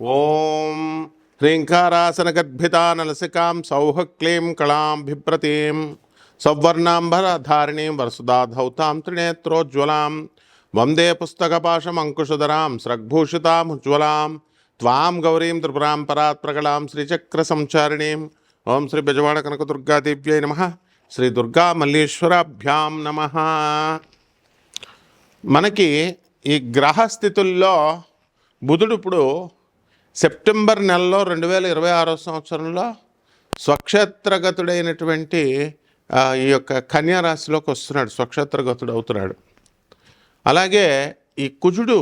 ఓం హ్రీంకారాసనగద్భితానలసికాం సౌః క్లీం కళాం బిభ్రతీం సౌవర్ణాంబరధారిణీం వరసుధాధౌతాం త్రినేత్రోజ్వలాం వందే పుస్తకపాశమంకుశధరాం స్రగ్భూషితాముజ్వలాం త్వాం గౌరీం త్రిపురాం పరాత్ ప్రగళాం శ్రీచక్రసంచారిణీం. ఓం శ్రీ బెజవాడ కనకదుర్గాదేవ్యై నమః. శ్రీ దుర్గా మల్లీశ్వరాభ్యాం నమః. మనకి ఈ గ్రహస్థితుల్లో బుధుడు ఇప్పుడు సెప్టెంబర్ నెలలో 2026 సంవత్సరంలో స్వక్షేత్రగతుడైనటువంటి ఈ యొక్క కన్యా రాశిలోకి వస్తున్నాడు, స్వక్షేత్రగతుడు అవుతున్నాడు. అలాగే ఈ కుజుడు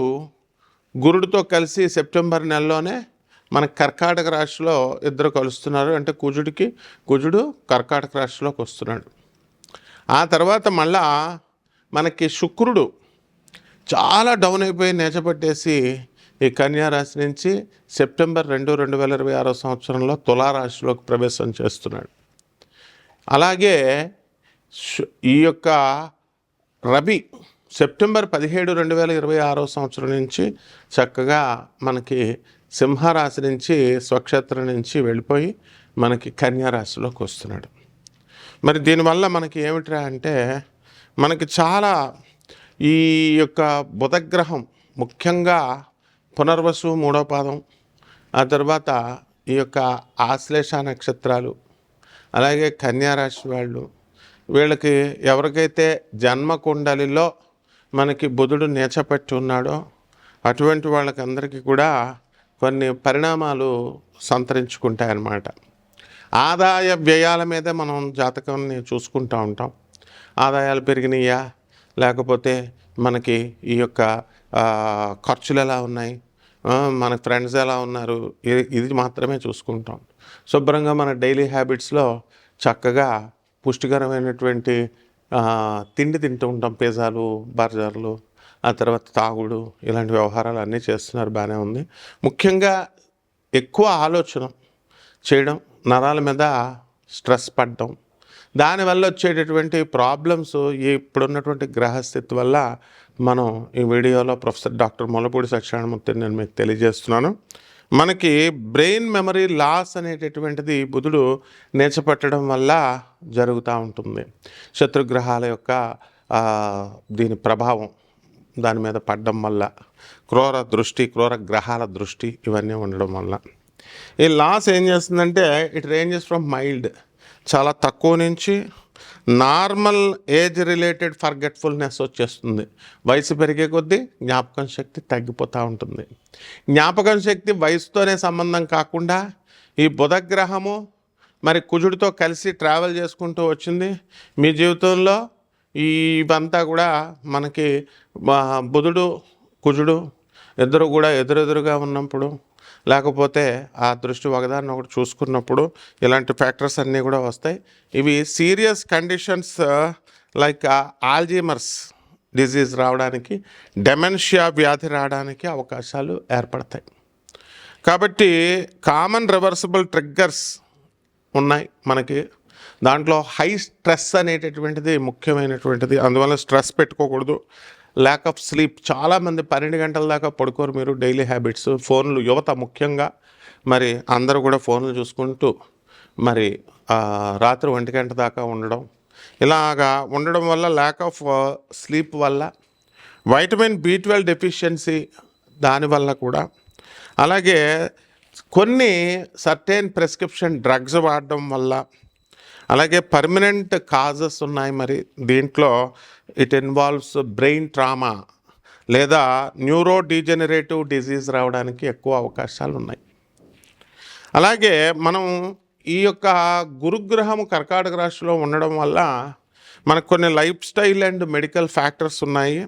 గురుడితో కలిసి సెప్టెంబర్ నెలలోనే మన కర్కాటక రాశిలో ఇద్దరు కలుస్తున్నారు. అంటే కుజుడు కర్కాటక రాశిలోకి వస్తున్నాడు. ఆ తర్వాత మళ్ళా మనకి శుక్రుడు చాలా డౌన్ అయిపోయి నేచపట్టేసి ఈ కన్యా రాశి నుంచి సెప్టెంబర్ 2026 సంవత్సరంలో తులారాశిలోకి ప్రవేశం చేస్తున్నాడు. అలాగే ఈ యొక్క రవి సెప్టెంబర్ 17, 2026 సంవత్సరం నుంచి చక్కగా మనకి సింహరాశి నుంచి స్వక్షేత్రం నుంచి వెళ్ళిపోయి మనకి కన్యా రాశిలోకి వస్తున్నాడు. మరి దీనివల్ల మనకి ఏమిట్రా అంటే మనకి చాలా ఈ యొక్క బుధగ్రహం ముఖ్యంగా పునర్వసు 3వ పాదం, ఆ తర్వాత ఈ యొక్క ఆశ్లేష నక్షత్రాలు, అలాగే కన్యారాశి వాళ్ళు, వీళ్ళకి ఎవరికైతే జన్మకుండలిలో మనకి బుధుడు నేచపెట్టి ఉన్నాడో అటువంటి వాళ్ళకందరికీ కూడా కొన్ని పరిణామాలు సంతరించుకుంటాయన్నమాట. ఆదాయ వ్యయాల మీదే మనం జాతకాన్ని చూసుకుంటూ ఉంటాం. ఆదాయాలు పెరిగినాయా, లేకపోతే మనకి ఈ యొక్క ఖర్చులు ఎలా ఉన్నాయి, మన ఫ్రెండ్స్ ఎలా ఉన్నారు, ఇది మాత్రమే చూసుకుంటాం. శుభ్రంగా మన డైలీ హ్యాబిట్స్లో చక్కగా పుష్టికరమైనటువంటి తిండి తింటూ ఉంటాం. పిజ్జాలు, బర్గర్లు, ఆ తర్వాత తాగుడు, ఇలాంటి వ్యవహారాలు అన్నీ చేస్తున్నారు, బాగానే ఉంది. ముఖ్యంగా ఎక్కువ ఆలోచన చేయడం, నరాల మీద స్ట్రెస్ పడడం, దానివల్ల వచ్చేటటువంటి ప్రాబ్లమ్స్ ఇప్పుడున్నటువంటి గ్రహస్థితి వల్ల మనం ఈ వీడియోలో ప్రొఫెసర్ డాక్టర్ ముల్లపూడి సత్యనారాయణమూర్తిని నేను మీకు తెలియజేస్తున్నాను. మనకి బ్రెయిన్ మెమరీ లాస్ అనేటటువంటిది బుధుడు నేర్చపట్టడం వల్ల జరుగుతూ ఉంటుంది. శత్రుగ్రహాల యొక్క దీని ప్రభావం దాని మీద పడడం వల్ల, క్రూర గ్రహాల దృష్టి ఇవన్నీ ఉండడం వల్ల ఈ లాస్ ఏం చేస్తుందంటే ఇట్ రేంజెస్ ఫ్రమ్ మైల్డ్, చాలా తక్కువ నుంచి నార్మల్ ఏజ్ రిలేటెడ్ ఫర్గెట్ఫుల్నెస్ వచ్చేస్తుంది. వయసు పెరిగే కొద్దీ జ్ఞాపకం శక్తి తగ్గిపోతూ ఉంటుంది. జ్ఞాపకం శక్తి వయసుతోనే సంబంధం కాకుండా ఈ బుధగ్రహము మరి కుజుడితో కలిసి ట్రావెల్ చేసుకుంటూ వచ్చింది మీ జీవితంలో. ఇవంతా కూడా మనకి బుధుడు కుజుడు ఇద్దరు కూడా ఎదురెదురుగా ఉన్నప్పుడు, లేకపోతే ఆ దృష్టి ఒకదాన్ని ఒకటి చూసుకున్నప్పుడు ఇలాంటి ఫ్యాక్టర్స్ అన్నీ కూడా వస్తాయి. ఇవి serious conditions like Alzheimer's disease రావడానికి, డెమెన్షియా వ్యాధి రావడానికి అవకాశాలు ఏర్పడతాయి. కాబట్టి కామన్ రివర్సిబుల్ ట్రిగ్గర్స్ ఉన్నాయి మనకి. దాంట్లో హై స్ట్రెస్ అనేటటువంటిది ముఖ్యమైనటువంటిది. అందువల్ల స్ట్రెస్ పెట్టుకోకూడదు. ల్యాక్ ఆఫ్ స్లీప్, చాలామంది 12 గంటల దాకా పడుకోరు మీరు. డైలీ హ్యాబిట్స్, ఫోన్లు, యువత ముఖ్యంగా మరి అందరూ కూడా ఫోన్లు చూసుకుంటూ మరి రాత్రి 1 గంట దాకా ఉండడం, ఇలాగా ఉండడం వల్ల ల్యాక్ ఆఫ్ స్లీప్ వల్ల, వైటమిన్ B12 డెఫిషియన్సీ దానివల్ల కూడా, అలాగే కొన్ని సర్టెన్ ప్రిస్క్రిప్షన్ డ్రగ్స్ వాడడం వల్ల, అలాగే పర్మనెంట్ కాజెస్ ఉన్నాయి. మరి దీంట్లో ఇట్ ఇన్వాల్వ్స్ బ్రెయిన్ ట్రామా లేదా న్యూరో డీజెనరేటివ్ డిజీజ్ రావడానికి ఎక్కువ అవకాశాలు ఉన్నాయి. అలాగే మనం ఈ యొక్క గురుగ్రహం కర్కాటక రాశిలో ఉండడం వల్ల మనకు కొన్ని life style and medical factors ఉన్నాయి.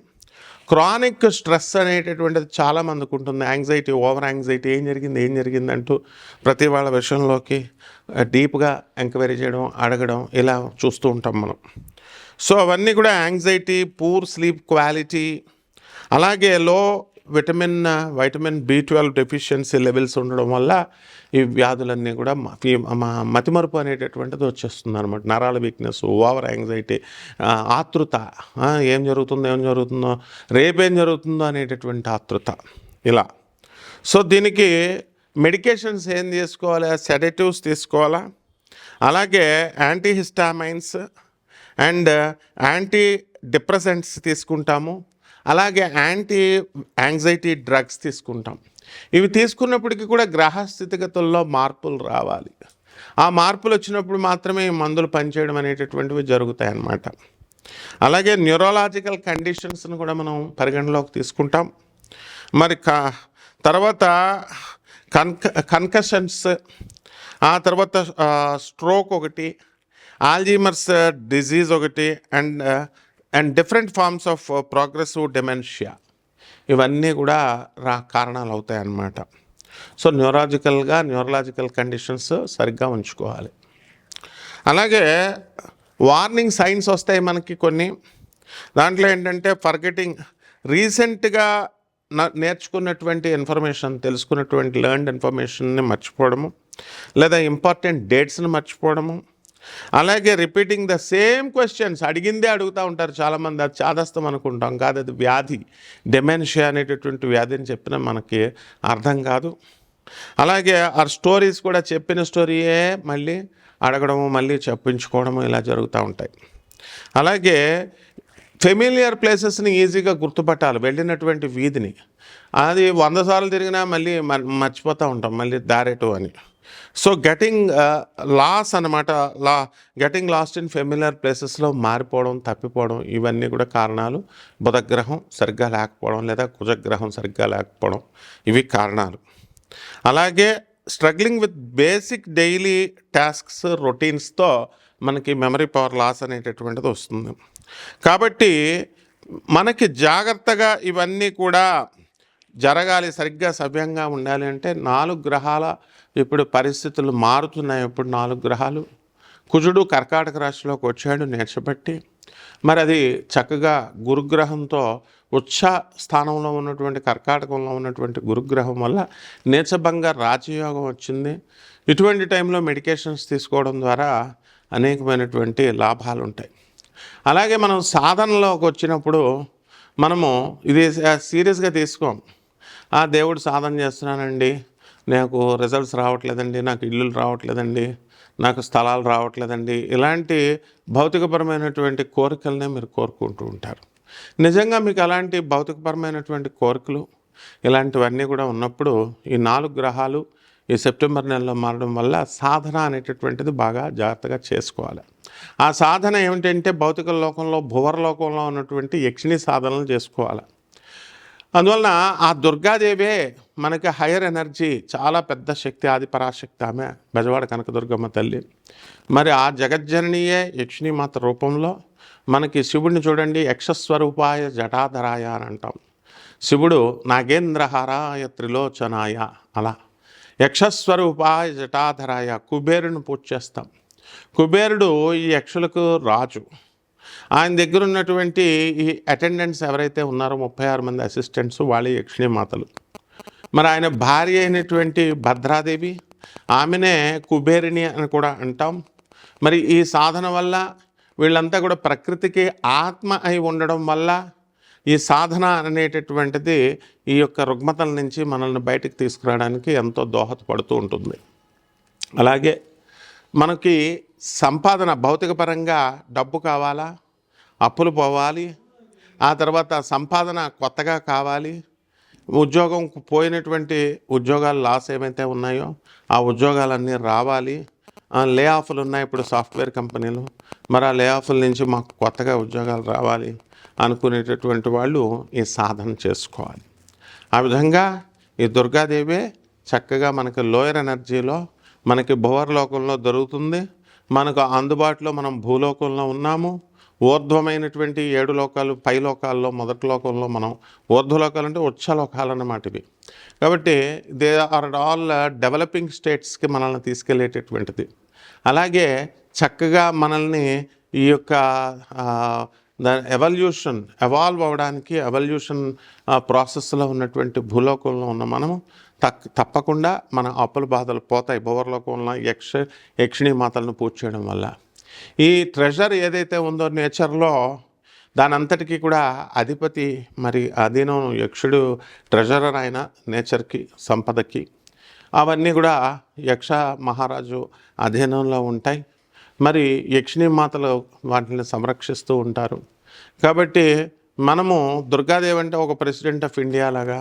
క్రానిక్ స్ట్రెస్ అనేటటువంటిది చాలామందికి ఉంటుంది. యాంగ్జైటీ, ఓవర్ యాంగ్జైటీ, ఏం జరిగింది అంటూ ప్రతి వాళ్ళ విషయంలోకి డీప్గా ఎంక్వైరీ చేయడం, అడగడం, ఇలా చూస్తూ ఉంటాం మనం. సో అవన్నీ కూడా యాంగ్జైటీ, పూర్ స్లీప్ క్వాలిటీ, అలాగే లో వైటమిన్ B12 డెఫిషియన్సీ లెవెల్స్ ఉండడం వల్ల ఈ వ్యాధులన్నీ కూడా మతిమరుపు అనేటటువంటిది వచ్చేస్తుంది అనమాట. నరాల వీక్నెస్, ఓవర్ యాంగ్జైటీ, ఆతృత, ఏం జరుగుతుందో రేపేం జరుగుతుందో అనేటటువంటి ఆతృత, ఇలా. సో దీనికి మెడికేషన్స్ ఏం తీసుకోవాలి, సెడేటివ్స్ తీసుకోవాలా, అలాగే యాంటీహిస్టామైన్స్ అండ్ యాంటీ డిప్రెసెంట్స్ తీసుకుంటాము, అలాగే యాంటీ యాంగ్జైటీ డ్రగ్స్ తీసుకుంటాం. ఇవి తీసుకున్నప్పటికీ కూడా గ్రహ స్థితిగతుల్లో మార్పులు రావాలి. ఆ మార్పులు వచ్చినప్పుడు మాత్రమే ఈ మందులు పనిచేయడం అనేటటువంటివి జరుగుతాయి అన్నమాట. అలాగే న్యూరలాజికల్ కండిషన్స్ను కూడా మనం పరిగణలోకి తీసుకుంటాం. మరి తర్వాత కన్కషన్స్, ఆ తర్వాత స్ట్రోక్ ఒకటి, ఆల్జీమర్స్ డిజీజ్ ఒకటి, and different forms of progressive dementia, ఇవన్నీ కూడా కారణాలు అవుతాయి అన్నమాట. సో న్యూరలాజికల్ కండిషన్స్ సరిగ్గా ఉంచుకోవాలి. అలాగే వార్నింగ్ సైన్స్ వస్తాయి మనకి కొన్ని. దాంట్లో ఏంటంటే ఫర్గెటింగ్, రీసెంట్గా నేర్చుకున్నటువంటి ఇన్ఫర్మేషన్, తెలుసుకున్నటువంటి లెర్న్డ్ ఇన్ఫర్మేషన్ని మర్చిపోవడము, లేదా ఇంపార్టెంట్ డేట్స్ని మర్చిపోవడము, అలాగే రిపీటింగ్ ద సేమ్ క్వశ్చన్స్, అడిగిందే అడుగుతూ ఉంటారు చాలామంది. అది చాదస్తం అనుకుంటాం, కాదు, అది వ్యాధి. డెమెన్షియా అనేటటువంటి వ్యాధిని చెప్పినా మనకి అర్థం కాదు. అలాగే ఆ స్టోరీస్ కూడా, చెప్పిన స్టోరీయే మళ్ళీ అడగడము, మళ్ళీ చెప్పించుకోవడము, ఇలా జరుగుతూ ఉంటాయి. అలాగే ఫెమిలియర్ ప్లేసెస్ని ఈజీగా గుర్తుపట్టాలి, వెళ్ళినటువంటి వీధిని. అది 100 సార్లు తిరిగినా మళ్ళీ మర్చిపోతూ ఉంటాం, మళ్ళీ దారేటు అని. So getting lost in familiar ప్లేసెస్లో మారిపోవడం, తప్పిపోవడం, ఇవన్నీ కూడా కారణాలు. బుధగ్రహం సరిగ్గా లేకపోవడం లేదా కుజగ్రహం సరిగ్గా లేకపోవడం, ఇవి కారణాలు. అలాగే struggling with basic daily tasks, రొటీన్స్తో మనకి మెమరీ పవర్ లాస్ అనేటటువంటిది వస్తుంది. కాబట్టి మనకి జాగ్రత్తగా ఇవన్నీ కూడా జరగాలి, సరిగ్గా సవ్యంగా ఉండాలి అంటే 4 గ్రహాల ఇప్పుడు పరిస్థితులు మారుతున్నాయి. ఇప్పుడు 4 గ్రహాలు, కుజుడు కర్కాటక రాశిలోకి వచ్చాడు నేర్చబట్టి. మరి అది చక్కగా గురుగ్రహంతో ఉచ్చ స్థానంలో ఉన్నటువంటి, కర్కాటకంలో ఉన్నటువంటి గురుగ్రహం వల్ల నీచభంగ రాజయోగం వచ్చింది. ఇటువంటి టైంలో మెడికేషన్స్ తీసుకోవడం ద్వారా అనేకమైనటువంటి లాభాలు ఉంటాయి. అలాగే మనం సాధనలోకి వచ్చినప్పుడు మనము ఇది సీరియస్గా తీసుకోం. దేవుడు సాధన చేస్తున్నానండి, నాకు రిజల్ట్స్ రావట్లేదండి, నాకు ఇల్లులు రావట్లేదండి, నాకు స్థలాలు రావట్లేదండి, ఇలాంటి భౌతికపరమైనటువంటి కోరికలనే మీరు కోరుకుంటూ ఉంటారు. నిజంగా మీకు అలాంటి భౌతికపరమైనటువంటి కోరికలు ఇలాంటివన్నీ కూడా ఉన్నప్పుడు ఈ 4 గ్రహాలు ఈ సెప్టెంబర్ నెలలో మారడం వల్ల సాధన అనేటటువంటిది బాగా జాగ్రత్తగా చేసుకోవాలి. ఆ సాధన ఏమిటంటే భౌతిక లోకంలో, భువర్లోకంలో ఉన్నటువంటి యక్షిణి సాధనలు చేసుకోవాలి. అందువలన ఆ దుర్గాదేవే మనకి హయ్యర్ ఎనర్జీ, చాలా పెద్ద శక్తి, ఆదిపరాశక్తి ఆమె, బెజవాడ కనకదుర్గమ్మ తల్లి. మరి ఆ జగజ్జననీయే యక్షిణీమాత రూపంలో మనకి శివుడిని చూడండి, యక్షస్వరూపాయ జటాధరాయ అని అంటాం. శివుడు నాగేంద్రహారాయ త్రిలోచనాయ, అలా యక్షస్వరూపాయ జటాధరాయ. కుబేరుని పూజ చేస్తాం. కుబేరుడు ఈ యక్షులకు రాజు. ఆయన దగ్గర ఉన్నటువంటి ఈ అటెండెంట్స్ ఎవరైతే ఉన్నారో 36 మంది అసిస్టెంట్స్, వాళ్ళే యక్షిణీ మాతలు. మరి ఆయన భార్య అయినటువంటి భద్రాదేవి, ఆమెనే కుబేరిని అని కూడా అంటాం. మరి ఈ సాధన వల్ల వీళ్ళంతా కూడా ప్రకృతికి ఆత్మ అయి ఉండడం వల్ల ఈ సాధన అనేటటువంటిది ఈ యొక్క రుగ్మతల నుంచి మనల్ని బయటకు తీసుకురావడానికి ఎంతో దోహదపడుతూ ఉంటుంది. అలాగే మనకి సంపాదన, భౌతికపరంగా డబ్బు కావాలా, అప్పులు పోవాలి, ఆ తర్వాత సంపాదన కొత్తగా కావాలి, ఉద్యోగం పోయినటువంటి ఉద్యోగాలు లాస్ ఏమైతే ఉన్నాయో ఆ ఉద్యోగాలన్నీ రావాలి, లే ఆఫ్లు ఉన్నాయి ఇప్పుడు సాఫ్ట్వేర్ కంపెనీలు, మరి ఆ లే ఆఫ్ల నుంచి మాకు కొత్తగా ఉద్యోగాలు రావాలి అనుకునేటటువంటి వాళ్ళు ఈ సాధన చేసుకోవాలి. ఆ విధంగా ఈ దుర్గాదేవే చక్కగా మనకి లోయర్ ఎనర్జీలో, మనకి భువర్లోకంలో దొరుకుతుంది. మనకు అందుబాటులో మనం భూలోకంలో ఉన్నాము. ఊర్ధ్వమైనటువంటి 7 లోకాలు, పై లోకాల్లో మొదటి లోకంలో మనం, ఊర్ధ్వలోకాలు అంటే ఉచ్చలోకాలు అన్నమాట ఇవి. కాబట్టి దే ఆర్ ఆల్ డెవలపింగ్ స్టేట్స్కి మనల్ని తీసుకెళ్ళేటటువంటిది. అలాగే చక్కగా మనల్ని ఈ యొక్క ఎవాల్వ్ అవ్వడానికి, ఎవల్యూషన్ ప్రాసెస్లో ఉన్నటువంటి భూలోకంలో ఉన్న మనము తప్పకుండా మన అప్పుల బాధలు పోతాయి భువర్లోకంలో యక్షిణీ మాతలను పూజ చేయడం వల్ల. ఈ ట్రెజర్ ఏదైతే ఉందో నేచర్లో, దాని అంతటికీ కూడా అధిపతి, మరి అధీనం యక్షుడు ట్రెజరర్ ఆయన నేచర్కి, సంపదకి. అవన్నీ కూడా యక్ష మహారాజు అధీనంలో ఉంటాయి. మరి యక్షిణీ మాతలు వాటిని సంరక్షిస్తూ ఉంటారు. కాబట్టి మనము దుర్గాదేవి అంటే ఒక ప్రెసిడెంట్ ఆఫ్ ఇండియా లాగా,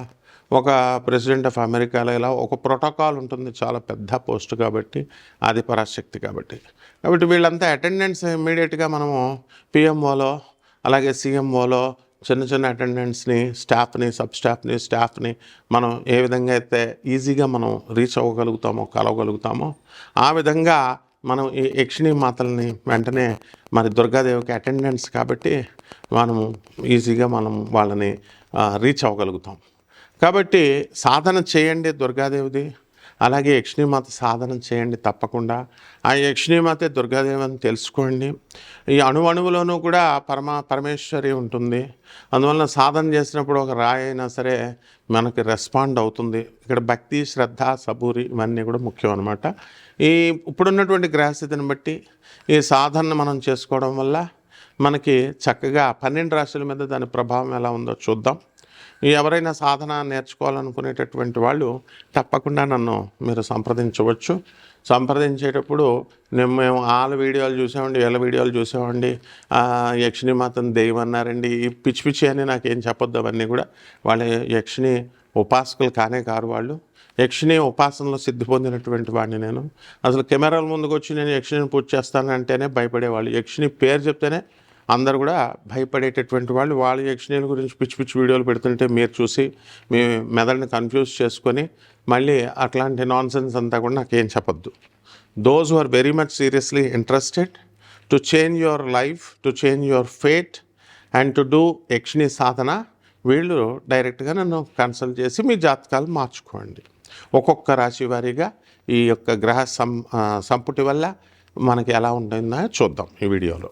ఒక ప్రెసిడెంట్ ఆఫ్ అమెరికా ఇలా ఒక ప్రోటోకాల్ ఉంటుంది. చాలా పెద్ద పోస్ట్ కాబట్టి, ఆది పరాశక్తి కాబట్టి. వీళ్ళంతా అటెండెన్స్ ఇమ్మీడియట్గా మనము పిఎంఓలో అలాగే సీఎంఓలో చిన్న చిన్న అటెండెంట్స్ని, స్టాఫ్ని, సబ్ స్టాఫ్ని మనం ఏ విధంగా అయితే ఈజీగా మనం రీచ్ అవ్వగలుగుతామో, కలవగలుగుతామో ఆ విధంగా మనం ఈ యక్షిణీ మాతల్ని వెంటనే మరి దుర్గాదేవికి అటెండెన్స్ కాబట్టి మనము ఈజీగా మనం వాళ్ళని రీచ్ అవ్వగలుగుతాం. కాబట్టి సాధన చేయండి దుర్గాదేవిది, అలాగే యక్షిణీమాత సాధన చేయండి తప్పకుండా. ఆ యక్షిణీమాతే దుర్గాదేవి అని తెలుసుకోండి. ఈ అణువులోనూ కూడా పరమేశ్వరి ఉంటుంది. అందువలన సాధన చేసినప్పుడు ఒక రాయి అయినా సరే మనకి రెస్పాండ్ అవుతుంది. ఇక్కడ భక్తి, శ్రద్ధ, సబూరి ఇవన్నీ కూడా ముఖ్యం అనమాట. ఇప్పుడున్నటువంటి గ్రహస్థితిని బట్టి ఈ సాధనను మనం చేసుకోవడం వల్ల మనకి చక్కగా 12 రాశుల మీద దాని ప్రభావం ఎలా ఉందో చూద్దాం. ఎవరైనా సాధన నేర్చుకోవాలనుకునేటటువంటి వాళ్ళు తప్పకుండా నన్ను మీరు సంప్రదించవచ్చు. సంప్రదించేటప్పుడు మేము వాళ్ళ వీడియోలు చూసామండి, వీళ్ళ వీడియోలు చూసామండి, యక్షిణీమాతను దెయ్యం అన్నారండి, ఈ పిచ్చి అని నాకేం చెప్పొద్దు. అవన్నీ కూడా వాళ్ళ యక్షిణి ఉపాసకులు కారు. వాళ్ళు యక్షిణి ఉపాసనలో సిద్ధి పొందినటువంటి వాడిని నేను. అసలు కెమెరాల ముందుకు వచ్చి నేను యక్షిణిని పూజ చేస్తానంటేనే భయపడేవాళ్ళు. యక్షిణి పేరు చెప్తేనే అందరు కూడా భయపడేటటువంటి వాళ్ళు. వాళ్ళ యక్షిణీల గురించి పిచ్చి వీడియోలు పెడుతుంటే మీరు చూసి మీ మెదడుని కన్ఫ్యూజ్ చేసుకొని మళ్ళీ అట్లాంటి నాన్సెన్స్ అంతా కూడా నాకేం చెప్పొద్దు. Those who are very much seriously interested to change your life, to change your fate and to do Yakshini సాధన, వీళ్ళు డైరెక్ట్గా నన్ను కన్సల్ట్ చేసి మీ జాతకాలు మార్చుకోండి. ఒక్కొక్క రాశి వారీగా ఈ యొక్క గ్రహ సంపుటి వల్ల మనకి ఎలా ఉంటుందో చూద్దాం ఈ వీడియోలో.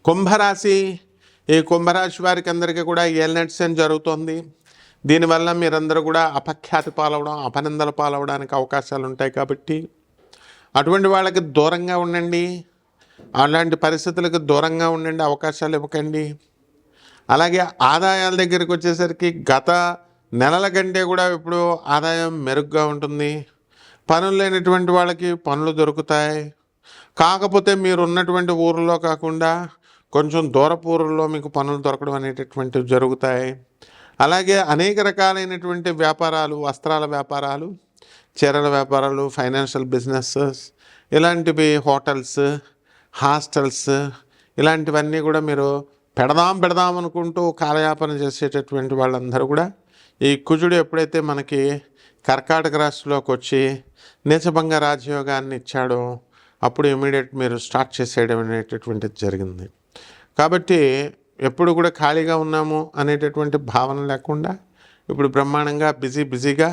కుంభరాశి, ఈ కుంభరాశి వారికి అందరికీ కూడా ఏలినాటి జరుగుతోంది. దీనివల్ల మీరందరూ కూడా అపఖ్యాతి పాలవడం, అపనిందల పాలవడానికి అవకాశాలు ఉంటాయి. కాబట్టి అటువంటి వాళ్ళకి దూరంగా ఉండండి. అలాంటి పరిస్థితులకు దూరంగా ఉండండి, అవకాశాలు ఇవ్వకండి. అలాగే ఆదాయాల దగ్గరికి వచ్చేసరికి గత నెలల కంటే కూడా ఇప్పుడు ఆదాయం మెరుగ్గా ఉంటుంది. పనులు లేనటువంటి వాళ్ళకి పనులు దొరుకుతాయి. కాకపోతే మీరు ఉన్నటువంటి ఊరిలో కాకుండా కొంచెం దూరపు ఊరుల్లో మీకు పనులు దొరకడం అనేటటువంటివి జరుగుతాయి. అలాగే అనేక రకాలైనటువంటి వ్యాపారాలు, వస్త్రాల వ్యాపారాలు, చీరల వ్యాపారాలు, ఫైనాన్షియల్ బిజినెసెస్, ఇలాంటివి, హోటల్స్, హాస్టల్స్, ఇలాంటివన్నీ కూడా మీరు పెడదాం అనుకుంటూ కాలయాపన చేసేటటువంటి వాళ్ళందరూ కూడా ఈ కుజుడు ఎప్పుడైతే మనకి కర్కాటక రాశిలోకి వచ్చి నీచభంగ రాజయోగాన్ని ఇచ్చాడో అప్పుడు ఇమీడియట్ మీరు స్టార్ట్ చేసేయడం అనేటటువంటిది జరిగింది. కాబట్టి ఎప్పుడు కూడా ఖాళీగా ఉన్నాము అనేటటువంటి భావన లేకుండా ఇప్పుడు బ్రహ్మాండంగా బిజీగా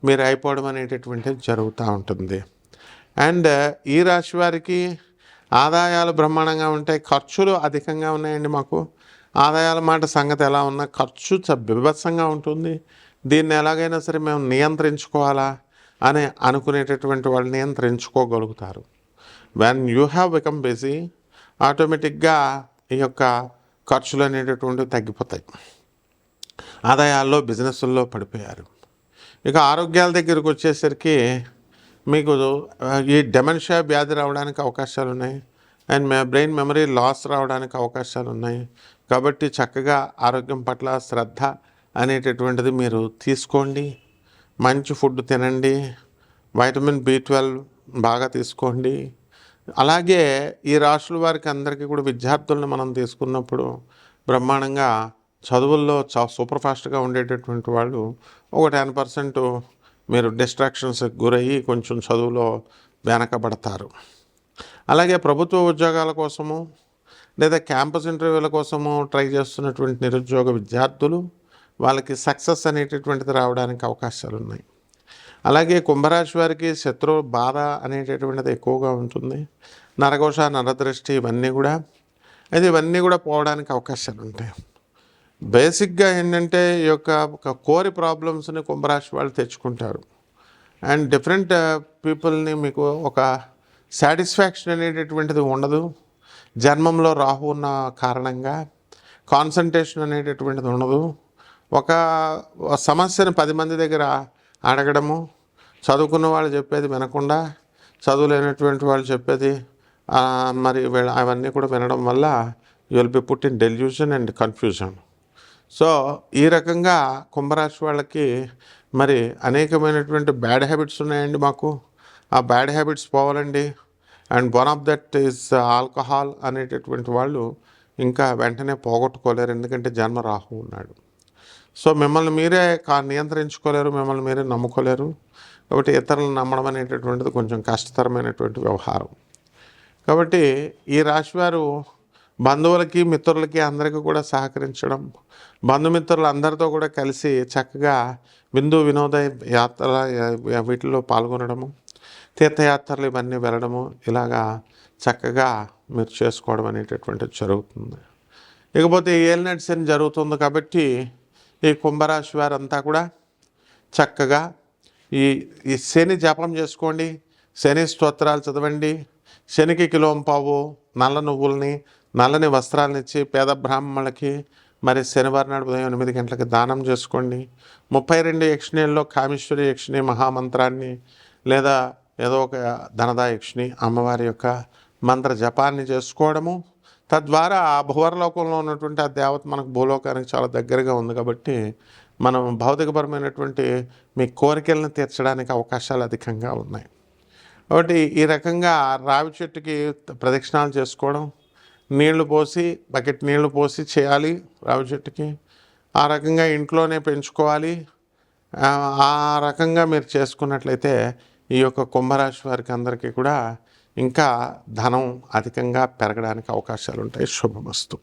మీరు అయిపోవడం అనేటటువంటిది జరుగుతూ ఉంటుంది. అండ్ ఈ రాశి వారికి ఆదాయాలు బ్రహ్మాండంగా ఉంటాయి, ఖర్చులు అధికంగా ఉన్నాయండి. మాకు ఆదాయాల మాట సంగతి ఎలా ఉన్నా ఖర్చు బీభత్సంగా ఉంటుంది. దీన్ని ఎలాగైనా సరే మేము నియంత్రించుకోవాలా అని అనుకునేటటువంటి వాళ్ళు నియంత్రించుకోగలుగుతారు. When you have become busy, ఆటోమేటిక్గా ఈ యొక్క ఖర్చులు అనేటటువంటివి తగ్గిపోతాయి. ఆదాయాల్లో, బిజినెస్ల్లో పడిపోయారు. ఇక ఆరోగ్యాల దగ్గరికి వచ్చేసరికి మీకు ఈ డెమెన్షియా వ్యాధి రావడానికి అవకాశాలు ఉన్నాయి. అండ్ బ్రెయిన్ మెమరీ లాస్ రావడానికి అవకాశాలు ఉన్నాయి. కాబట్టి చక్కగా ఆరోగ్యం పట్ల శ్రద్ధ అనేటటువంటిది మీరు తీసుకోండి. మంచి ఫుడ్ తినండి, వైటమిన్ B12 బాగా తీసుకోండి. అలాగే ఈ రాశుల వారికి అందరికీ కూడా విద్యార్థులను మనం తీసుకున్నప్పుడు బ్రహ్మాండంగా చదువుల్లో సూపర్ ఫాస్ట్గా ఉండేటటువంటి వాళ్ళు ఒక 10% మీరు డిస్ట్రాక్షన్స్కి గురయ్యి కొంచెం చదువులో వెనకబడతారు. అలాగే ప్రభుత్వ ఉద్యోగాల కోసము లేదా క్యాంపస్ ఇంటర్వ్యూల కోసము ట్రై చేస్తున్నటువంటి నిరుద్యోగ విద్యార్థులు, వాళ్ళకి సక్సెస్ అనేటటువంటిది రావడానికి అవకాశాలు ఉన్నాయి. అలాగే కుంభరాశి వారికి శత్రు బాధ అనేటటువంటిది ఎక్కువగా ఉంటుంది. నరఘోష, నరదృష్టి ఇవన్నీ కూడా పోవడానికి అవకాశాలు ఉంటాయి. బేసిక్గా ఏంటంటే ఈ యొక్క కోరి ప్రాబ్లమ్స్ని కుంభరాశి వాళ్ళు తెచ్చుకుంటారు. అండ్ డిఫరెంట్ పీపుల్ని మీకు ఒక సాటిస్ఫాక్షన్ అనేటటువంటిది ఉండదు. జన్మంలో రాహు ఉన్న కారణంగా కాన్సన్ట్రేషన్ అనేటటువంటిది ఉండదు. ఒక సమస్యను 10 మంది దగ్గర అడగడము, చదువుకున్న వాళ్ళు చెప్పేది వినకుండా చదువు లేనటువంటి వాళ్ళు చెప్పేది మరి అవన్నీ కూడా వినడం వల్ల you will be put in delusion and confusion. So ఈ రకంగా కుంభరాశి వాళ్ళకి మరి అనేకమైనటువంటి బ్యాడ్ హ్యాబిట్స్ ఉన్నాయండి మాకు. ఆ బ్యాడ్ హ్యాబిట్స్ పోవాలండి. And one of that is alcohol అనేటటువంటి వాళ్ళు ఇంకా వెంటనే పోగొట్టుకోలేరు, ఎందుకంటే జన్మ రాహు ఉన్నాడు. సో మిమ్మల్ని మీరే నియంత్రించుకోలేరు, మిమ్మల్ని మీరే నమ్ముకోలేరు. కాబట్టి ఇతరులను నమ్మడం అనేటటువంటిది కొంచెం కష్టతరమైనటువంటి వ్యవహారం. కాబట్టి ఈ రాశివారు బంధువులకి, మిత్రులకి, అందరికీ కూడా సహకరించడం, బంధుమిత్రులు అందరితో కూడా కలిసి చక్కగా విందు వినోద యాత్ర వీటిల్లో పాల్గొనడము, తీర్థయాత్రలు ఇవన్నీ వెళ్ళడము, ఇలాగా చక్కగా మీరు చేసుకోవడం అనేటటువంటిది జరుగుతుంది. ఇకపోతే ఏలినాటి శని జరుగుతుంది కాబట్టి ఈ కుంభరాశి వారంతా కూడా చక్కగా ఈ శని జపం చేసుకోండి, శని స్తోత్రాలు చదవండి, శనికి కిలోంపావు నల్ల నువ్వుల్ని, నల్లని వస్త్రాలను ఇచ్చి పేద బ్రాహ్మణులకి మరి శనివారం నాడు ఉదయం 8 గంటలకి దానం చేసుకోండి. 32 యక్షిణీల్లో కామేశ్వరి యక్షిణి మహామంత్రాన్ని లేదా ఏదో ఒక ధనదా యక్షిణి అమ్మవారి యొక్క మంత్ర జపాన్ని చేసుకోవడము, తద్వారా ఆ భువర్లోకంలో ఉన్నటువంటి ఆ దేవత మనకు భూలోకానికి చాలా దగ్గరగా ఉంది కాబట్టి మనం భౌతికపరమైనటువంటి మీ కోరికలను తీర్చడానికి అవకాశాలు అధికంగా ఉన్నాయి. కాబట్టి ఈ రకంగా రావి చెట్టుకి ప్రదక్షిణాలు చేసుకోవడం, నీళ్లు పోసి బకెట్ నీళ్లు పోసి చేయాలి రావి చెట్టుకి. ఆ రకంగా ఇంట్లోనే పెంచుకోవాలి. ఆ రకంగా మీరు చేసుకున్నట్లయితే ఈ యొక్క కుంభరాశి వారికి అందరికీ కూడా ఇంకా ధనం అధికంగా పెరగడానికి అవకాశాలు ఉంటాయి. శుభమస్తు.